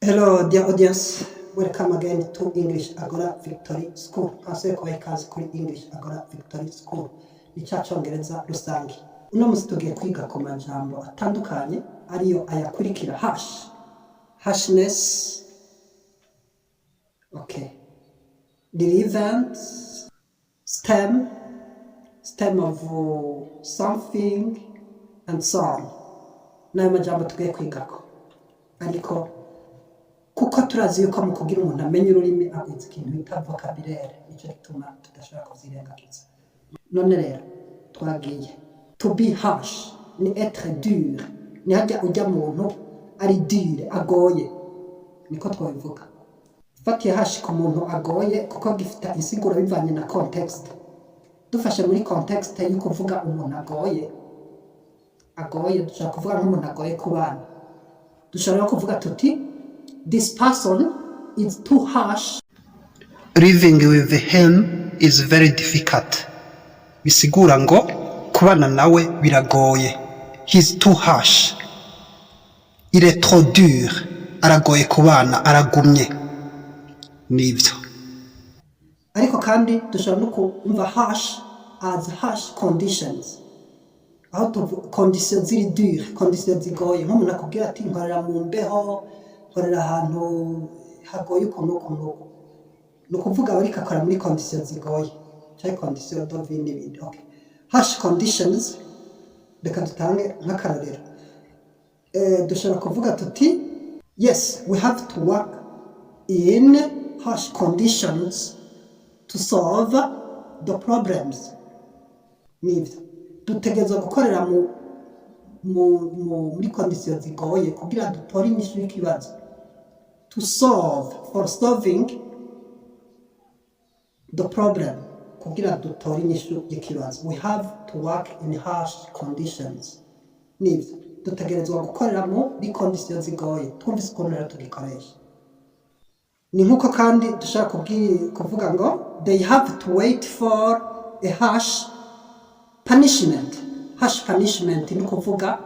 Hello, dear audience. Welcome again to English Agora Victory School. Nkase kubaha ikaze kuri English Agora Victory School. Ni cya cyongereza rusange. Uno munsi tugiye kwiga ku majambo atandukanye ariyo ayakurikira hash. Hashness. Okay. Relevant. Stem of something and so on. Nayo majambo tugiye kwigako. Ariko kuko turazi yuko mu kugira umuntu amenye ururimi abizi ikintu bita vocabulaire, nicyo gituma tudashobora kuzirengagiza. None rero twagiye to be harsh ni être dur, ni hajya ujya muntu ari dur, agoye, niko twabivuga. Fatiye harsh ku muntu agoye kuko gifite insiguro bivanye na context. Dufashe muri context yo kuvuga umuntu agoye dushobora kuvuga nk'umuntu agoye ku bana. Dushobora kuvuga tuti this person is too harsh. Living with him is very difficult. Bisigura ngo kubana nawe biragoye. He's too harsh. Il est trop dur. Aragoye kubana, aragumye. Nibyo. Ariko kandi dushobora no kumva harsh as harsh conditions. Aho conditions ziri dur, conditions zigoye. Nk'umuntu akubwira ati nkorera mu mbeho, nkorera ahantu hagoye ukuntu. Ni ukuvuga bari kakora muri conditions zigoye. Cyangwa conditions d'ovi n'ibindi. Okay. Harsh conditions, reka dutange nk'akarorero. Dushobora kuvuga tuti, yes, we have to work in harsh conditions to solve the problems. Nibyo. Dutegerezwa gukorera muri conditions zigoye kugira dutore inyishu y'ikibazo. To solve, for solving the problem, kugira dutore inyishu y'ikibazo. We have to work in harsh conditions. Nibyo. Dutegerezwa gukorera muri conditions zigoye. Twumvise ukuntu rero tugikoresha. Ni nkuko kandi dushaka kuvuga ngo they have to wait for a harsh punishment. Harsh punishment ni kuvuga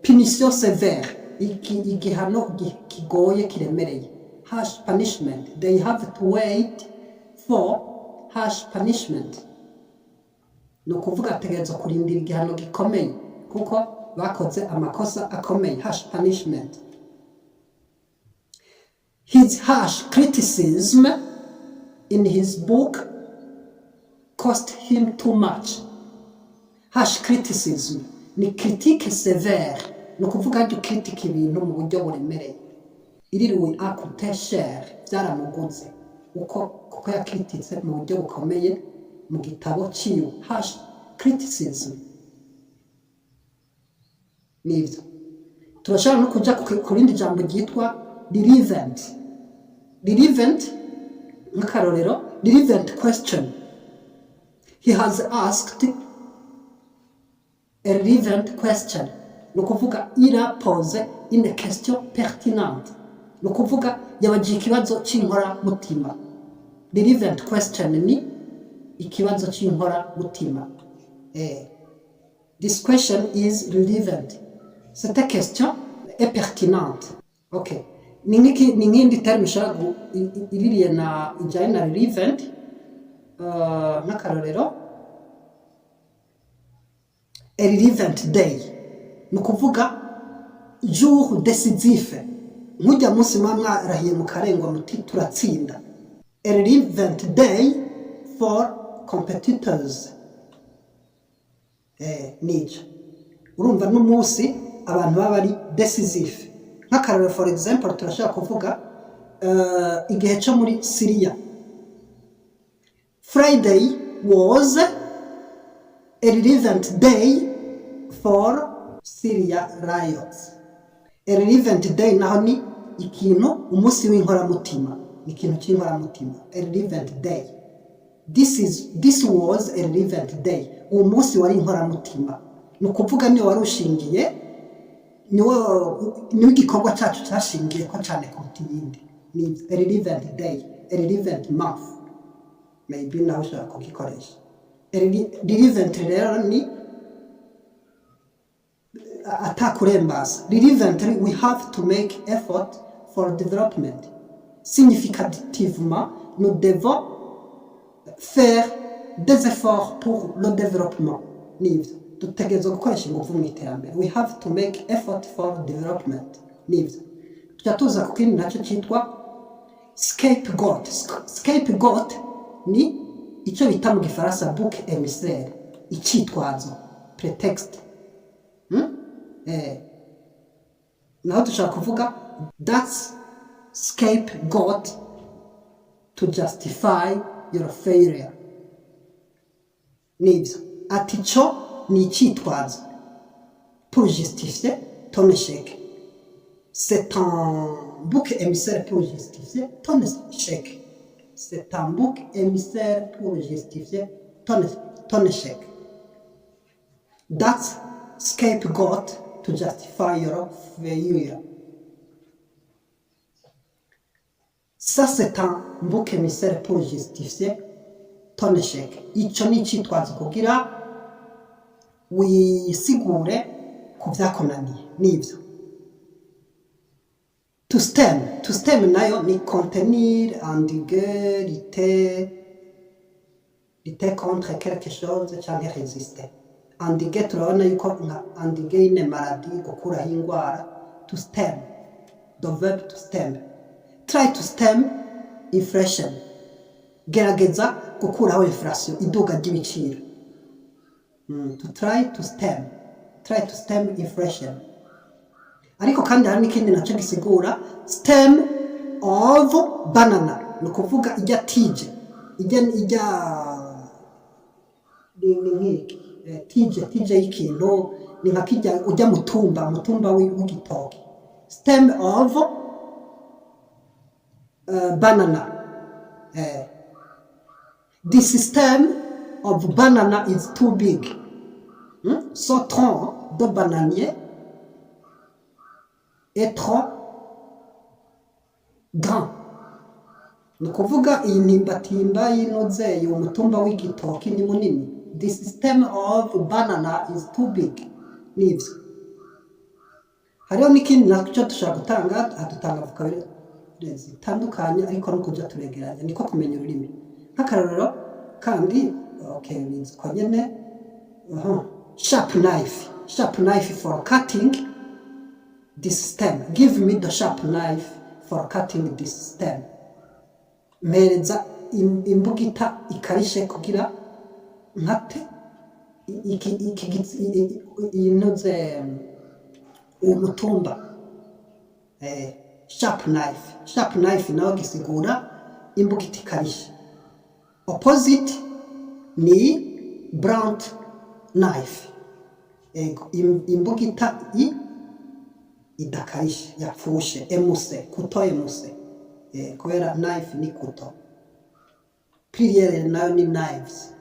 punition sévère, igihano kigoye kiremereye. Harsh punishment. They have to wait for harsh punishment. No kuvuga ategerezwa kurindira igihano gikomeye kuko bakoze amakosa akomeye. Harsh punishment. His harsh criticism in his book cost him too much. Harsh criticism ni critique sévère, no kuvuga ngo critique ibintu mu buryo buremereye. Il lui a coûté cher, byaramugunze kuko yakrititse mu buryo bukomeye mu gitabo ciwe. Harsh criticism. Nibyo. Turashaka no kuja ku rindi jambo ryitwa relevant. Relevant nk'akarorero, relevant question. He has asked a relevant question. No kuvuga il a posé une question pertinente. No kuvuga yabajije ikibazo cy'inkora mutima. Relevant question ni ikibazo cy'inkora mutima. This question is relevant. Cette question est pertinente. Okay. Ni ngindi term shagu iririye na ijyanye na relevant. N'akarorero, a relevant day ni ukuvuga jour décisif, nk'ujya munsi mwarahiye mu karengwa muti turatsinda. A relevant day for competitors. Nica urumva n'umunsi abantu baba ari décisif. Nk'akarorero, for example, turashaka kuvuga igihe cyo muri Syria. Friday was a relevant day for Syria riots. A relevant day naho ni ikintu umunsi w'inkoramutima, ni ikintu cy'inkoramutima. A relevant day. This was a relevant day. Uwo munsi wari inkoramutima. Ni ukuvuga niyo wari ushingiye, niwo igikorwa cyacu cyashingiye ko cyane kuruta ibindi. Ni a relevant day, a relevant month. Maybe nawe ushobora kugikoresha. Relevant rero ni atakurembaza. Relevantly, we have to make effort for development. Significativement, nous devons faire des efforts pour le développement. Nibyo dutegereza gukoresha ingufu mu iterambere. We have to make effort for development. Nibyo tujya tuza ku kindi nacyo cyitwa scapegoat. Scapegoat ni icyo bita mu gifaransa bouc émissaire, icyitwazo, pretext. Naho dushaka kuvuga that's scapegoat to justify your failure. Nibyo ati cyo ni icyitwazo pour justifier ton échec. C'est un bouc émissaire pour justifier ton échec. C'est un bouc émissaire pour justifier ton échec. That's scapegoat to justify your failure. Ça, c'est un bouc émissaire pour justifier ton échec. Icyo ni icyitwazo kugira wisigure ku byakunaniye. Nibyo. To stem nayo ni contenir, endiguer, lutter contre quelque chose cyangwa résister. Endiguer turabona yuko nka endiguer une maladie, gukuraho indwara. To stem, the verb to stem. Try to stem inflation. Gerageza gukuraho inflation, iduka ry'ibiciro. To try to stem inflation. Ariko kandi hari n'ikindi nacyo gisigura stem of banana, ni ukuvuga ijya tije, tije y'ikintu, ni nka kijya ujya mutumba w'igitoki. Stem of banana. This stem of banana is too big. So tronc de bananier est trop grand. Ni ukuvuga iyi ntimbatimba y'inoze umutumba w'igitoki ni munini. The stem of banana is too big. Nibyo. Hariho n'ikindi nacyo dushaka gutanga, dutanga vocabulary zitandukanye ariko no kujya turegeranya, niko kumenya ururimi. Nk'akarorero kandi bizwa nyine sharp knife for cutting this stem. Give me the sharp knife for cutting this stem. Mereza imbugita ikarishe kugira nkate inoze umutumba. Sharp knife nayo gisigura imbugita ikarishe. Opposite ni blunt knife. Imbugita idakarishe, yapfushe, emuse, kuto emuse. Kubera knife ni kuto. Pluriel nayo ni knives.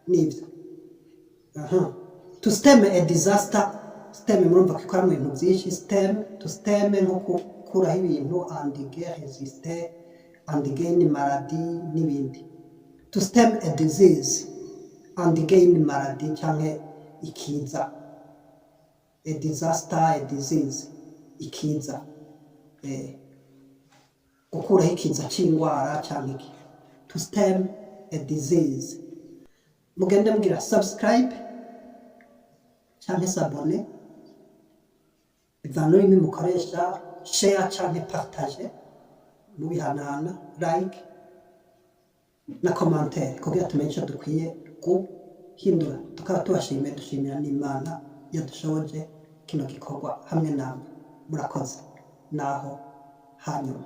Nibyo. To stem a disaster. Stem murumva ko ikora mu bintu byinshi. To stem nko gukuraho ibintu, endiguer, résister, endiguer ni maladie n'ibindi. To stem a disease, endiguer ni maladie cyangwa ikiza. A disaster, a disease, ikiza. Gukuraho ikiza cy'indwara cyangwa iki. To stem a disease. Mugende mugira subscribe cyangwa s'abonner. Ivano rimwe mukoresha share cyangwa partage. Mubihanahana like na commentaire kugira tumenye icyo dukwiye guhindura. Tukaba dushimira n'Imana yadushoboje kino gikorwa hamwe namwe. Murakoze naho hanyuma.